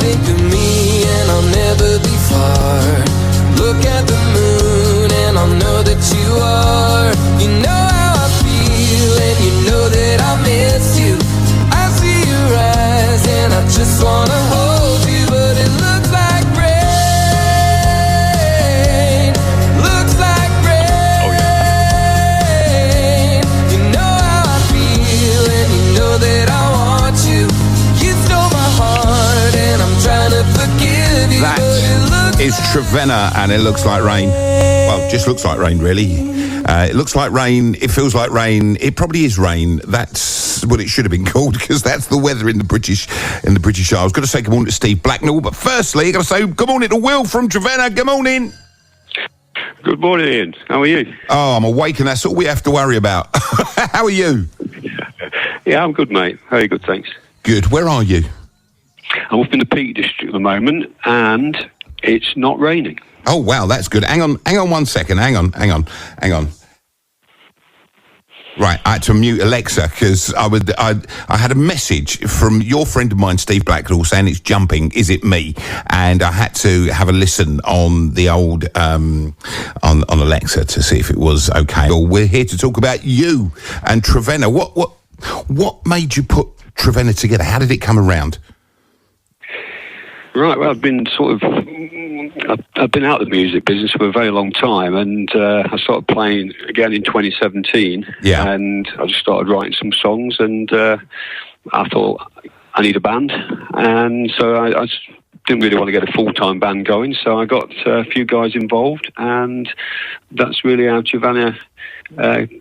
think of me and I'll never be far. Look at the moon and I'll know that you are. You know how I feel and you know that I miss you. I see your eyes and I just wanna hold you, but it looks like rain. Looks like rain. You know how I feel and you know that I want you. You stole my heart and I'm trying to forgive you. That is Trevena and It Looks Like Rain. Well, just looks like rain, really. It looks like rain. It feels like rain. It probably is rain. That's what it should have been called, because that's the weather in the British Isles. I was going to say good morning to Steve Blacknell, but firstly, I've got to say good morning to Will from Trevena. Good morning. Good morning, Ian. How are you? Oh, I'm awake, and that's all we have to worry about. How are you? Yeah, I'm good, mate. Very good, thanks. Good. Where are you? I'm up in the Peak District at the moment, and it's not raining. Oh, wow, that's good. Hang on 1 second. Hang on. Right, I had to mute Alexa because I had a message from your friend of mine, Steve Blacknell, saying it's jumping. Is it me? And I had to have a listen on the old on Alexa to see if it was okay. Well, we're here to talk about you and Trevena. What made you put Trevena together? How did it come around? Right, well, I've been out of the music business for a very long time, and I started playing again in 2017. Yeah. And I just started writing some songs, and I thought I need a band, and so I just didn't really want to get a full-time band going, so I got a few guys involved, and that's really how Trevena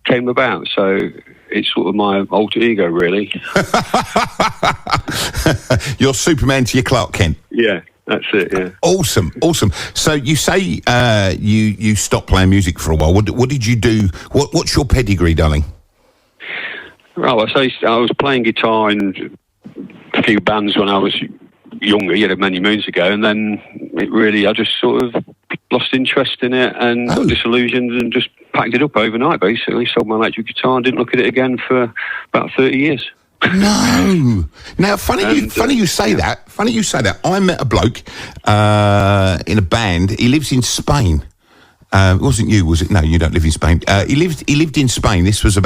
came about. So it's sort of my alter ego, really. You're Superman to your Clark Kent. Yeah, that's it, yeah. Awesome. So you say you stopped playing music for a while. What did you do? What's your pedigree, darling? Well, I was playing guitar in a few bands when I was younger, many moons ago, and then I just sort of lost interest in it and got disillusioned and just packed it up overnight, basically. Sold my electric guitar and didn't look at it again for about 30 years. No. Now, funny you say that. Funny you say that. I met a bloke in a band. He lives in Spain. It wasn't you, was it? No, you don't live in Spain. He lived in Spain. This was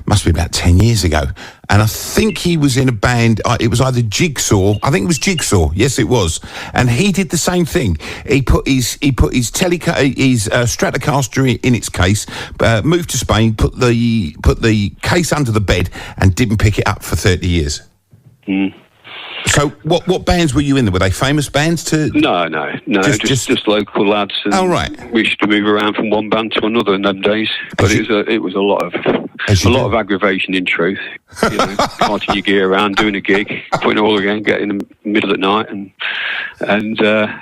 must be about 10 years ago. And I think he was in a band. It was either Jigsaw. I think it was Jigsaw. Yes, it was. And he did the same thing. He put his Stratocaster in its case, moved to Spain, put the case under the bed, and didn't pick it up for 30 years. Mm. So what bands were you in? Were they famous bands? No, just local lads. And oh, right. We used to move around from one band to another in them days, but it was a lot of aggravation, in truth. Carting your gear around, doing a gig, putting it all again, getting in the middle at night, and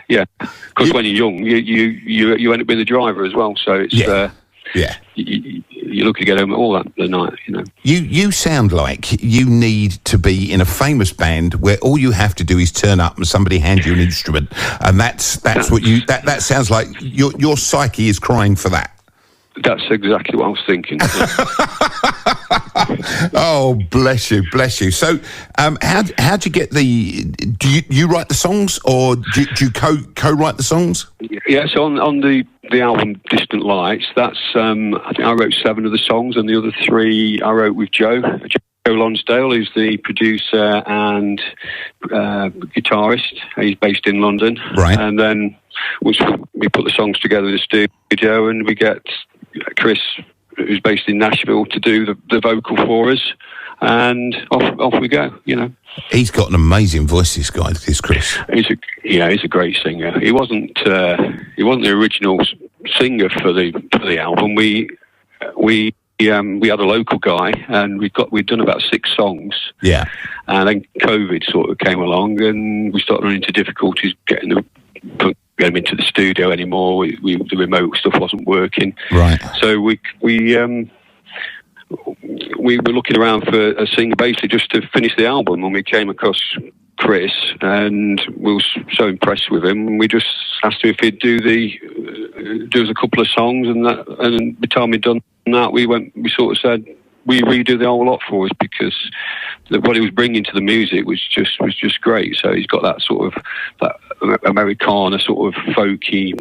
yeah. Because when you're young, you end up being the driver as well. So it's you're looking to get home at all that the night, You sound like you need to be in a famous band where all you have to do is turn up and somebody hands you an instrument, and that's what you. That sounds like your psyche is crying for that. That's exactly what I was thinking. Oh, bless you. So, how'd you get the? Do you write the songs, or do you co-write the songs? Yeah, so on the album Distant Lights, that's I think I wrote 7 of the songs, and the other 3 I wrote with Joe Lonsdale, who's the producer and guitarist. He's based in London, right? And then we put the songs together in the studio, and we get Chris, who's based in Nashville, to do the vocal for us, and off we go. He's got an amazing voice, this guy, this Chris. He's a great singer. He wasn't the original singer for the album. We had a local guy, and we'd done about 6 songs. Yeah. And then COVID sort of came along, and we started running into difficulties getting them into the studio anymore. The remote stuff wasn't working. Right. So we were looking around for a singer, basically just to finish the album, and we came across Chris, and we were so impressed with him, and we just asked him if he'd do us a couple of songs, and by the time we'd done that, we sort of said, we redo the whole lot for us, because what he was bringing to the music was just great. So he's got that sort of that Americana sort of folky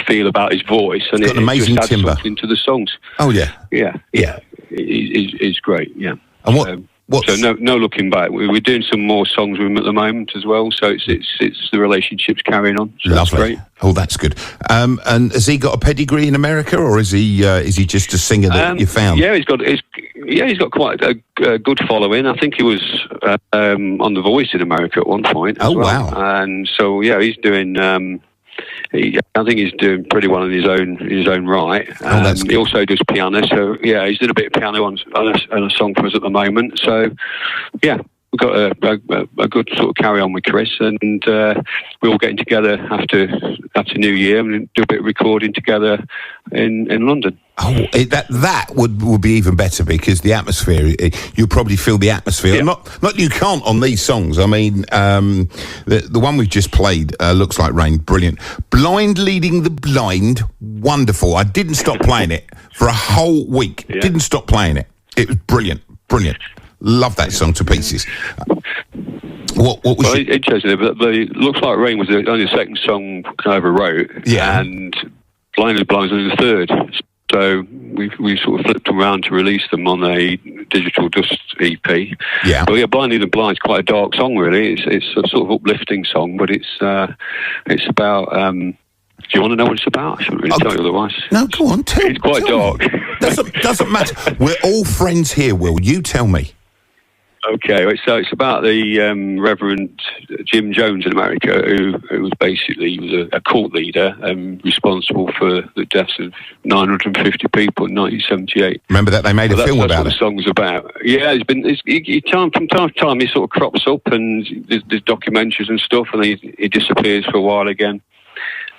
feel about his voice, and got an amazing just adds timbre something to the songs. Oh yeah. It's great. Yeah. And so no looking back. We're doing some more songs with him at the moment as well. So it's the relationship's carrying on. So lovely. That's great. Oh, that's good. And has he got a pedigree in America, or is he just a singer that you found? Yeah, he's got quite a good following. I think he was on The Voice in America at one point. As well. Wow! And so he's doing. I think he's doing pretty well in his own right. That's good. He also does piano, so he's doing a bit of piano on a song for us at the moment. So we've got a good sort of carry on with Chris, and we're all getting together after New Year and do a bit of recording together in London. Oh, that would be even better, because the atmosphere, you'll probably feel the atmosphere. Yeah. Not you can't on these songs. I mean, the one we've just played, Looks Like Rain, brilliant. Blind Leading the Blind, wonderful. I didn't stop playing it for a whole week. Yeah. Didn't stop playing it. It was brilliant. Love that song to pieces. What was interesting? But Looks Like Rain was only the second song I ever wrote, and Blind Leading the Blind was only the third. So we sort of flipped around to release them on a Digital Dust EP. Yeah. But Blind Leading the Blind is quite a dark song, really. It's a sort of uplifting song, but it's about. Do you want to know what it's about? I shouldn't really tell you otherwise. No, go on. It's quite dark. Doesn't matter. We're all friends here, Will. You tell me. Okay, so it's about the Reverend Jim Jones in America, who was basically a cult leader responsible for the deaths of 950 people in 1978. Remember that they made a film about it? That's what the song's about. Yeah, from time to time he sort of crops up, and there's documentaries and stuff, and he disappears for a while again.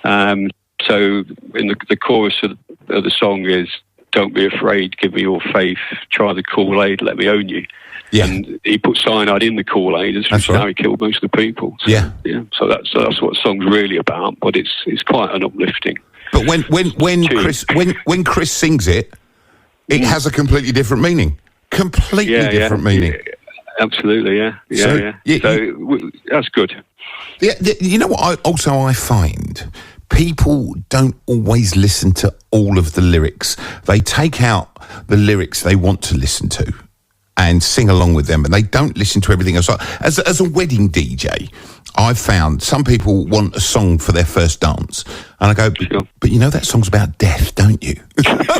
So in the chorus of the song is, "Don't be afraid, give me your faith, try the Kool-Aid, let me own you." Yeah. And he put cyanide in the Kool-Aid, that's how he killed most of the people. So, So that's what the song's really about, but it's quite an uplifting. But when Chris sings it, it has a completely different meaning. Different meaning. Yeah. Absolutely, yeah. So that's good. Yeah, you know what I find? People don't always listen to all of the lyrics. They take out the lyrics they want to listen to and sing along with them, and they don't listen to everything else. As a wedding DJ, I've found some people want a song for their first dance, and I go, but you know that song's about death, don't you?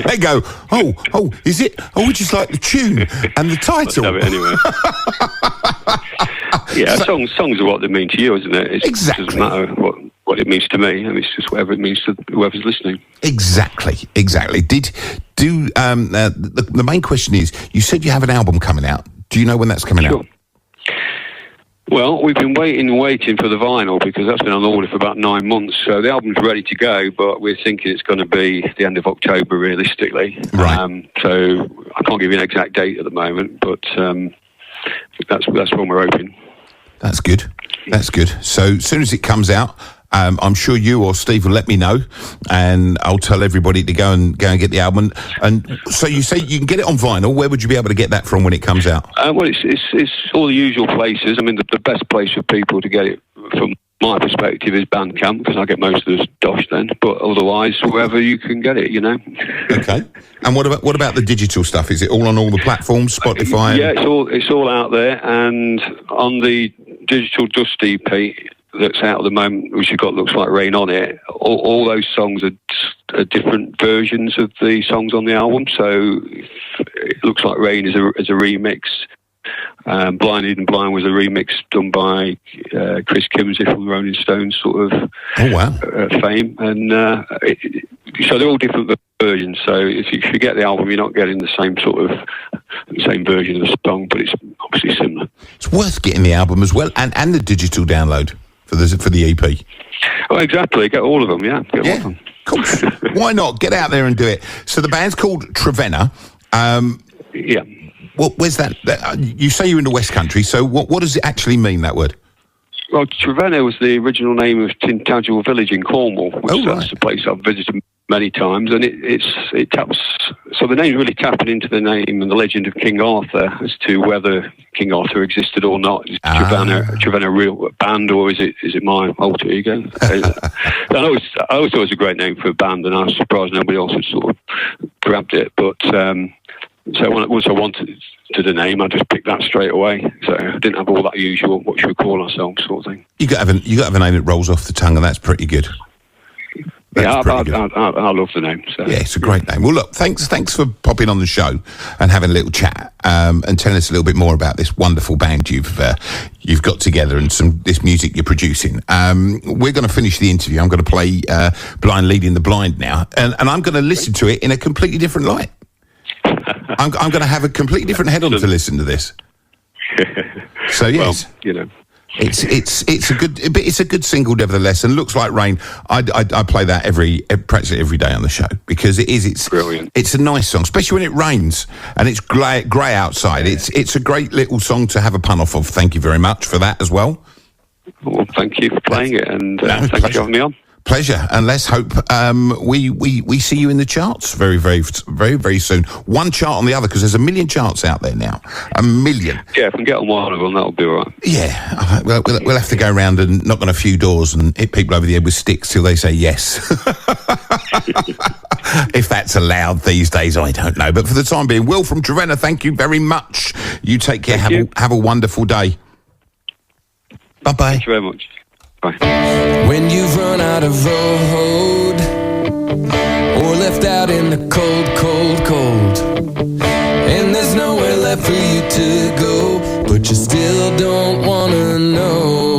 They go, oh, is it? Oh, we just like the tune and the title. Let's have it anyway. Songs are what they mean to you, isn't it? Exactly. It doesn't matter what it means to me. I mean, it's just whatever it means to whoever's listening. Exactly. The main question is, you said you have an album coming out. Do you know when that's coming out? Well, we've been waiting for the vinyl, because that's been on order for about 9 months. So the album's ready to go, but we're thinking it's going to be the end of October, realistically. Right. So I can't give you an exact date at the moment, but that's when we're hoping. That's good. So as soon as it comes out, I'm sure you or Steve will let me know, and I'll tell everybody to go and get the album. And so you say you can get it on vinyl. Where would you be able to get that from when it comes out? Well, it's all the usual places. I mean, the best place for people to get it, from my perspective, is Bandcamp, because I get most of the dosh then. But otherwise, wherever you can get it, you know. Okay. And what about the digital stuff? Is it all on all the platforms, Spotify? Yeah, it's all out there, and on the Digital Dust EP that's out at the moment, which has got Looks Like Rain on it, all those songs are different versions of the songs on the album. So it Looks Like Rain is a remix. Blind Leading the Blind was a remix done by Chris Kimsey from the Rolling Stones sort of fame, and so they're all different versions. So if you get the album, you're not getting the same version of the song, but it's obviously similar. It's worth getting the album as well, and the digital download for the EP. Oh, exactly. Get all of them. Yeah, get all of them. Cool. Why not? Get out there and do it. So the band's called Trevena. Yeah. Well, where's that? You say you're in the West Country, so what does it actually mean, that word? Well, Trevena was the original name of Tintagel village in Cornwall, which that's the place I've visited many times, and it taps. So the name's really tapping into the name and the legend of King Arthur as to whether King Arthur existed or not. Is Trevena a real band, or is it my alter ego? I always thought it was a great name for a band, and I was surprised nobody else had sort of grabbed it. But so once I wanted to the name, I just picked that straight away. So I didn't have all that usual what should we call ourselves sort of thing. You got to have a name that rolls off the tongue, and that's pretty good. I love the name. So. Yeah, it's a great name. Well, look, thanks for popping on the show and having a little chat and telling us a little bit more about this wonderful band you've got together and this music you're producing. We're going to finish the interview. I'm going to play Blind Leading the Blind now, and I'm going to listen to it in a completely different light. I'm going to have a completely different head on to listen to this. So yes, well, it's a good single nevertheless, and Looks Like Rain. I play that practically every day on the show because it's brilliant. It's a nice song, especially when it rains and it's grey outside. Yeah. It's a great little song to have a pun off of. Thank you very much for that as well. Well, thank you for playing it, and thank you for having me on. Pleasure, and let's hope we see you in the charts very, very, very, very soon. One chart on the other, because there's 1 million charts out there now. 1 million. Yeah, if I can get on one of them, that'll be all right. Yeah, we'll have to go around and knock on a few doors and hit people over the head with sticks till they say yes. If that's allowed these days, I don't know. But for the time being, Will from Trevena, thank you very much. You take care. Have a wonderful day. Bye-bye. Thank you very much. Bye. When you've run out of road or left out in the cold, cold, cold, and there's nowhere left for you to go, but you still don't wanna know.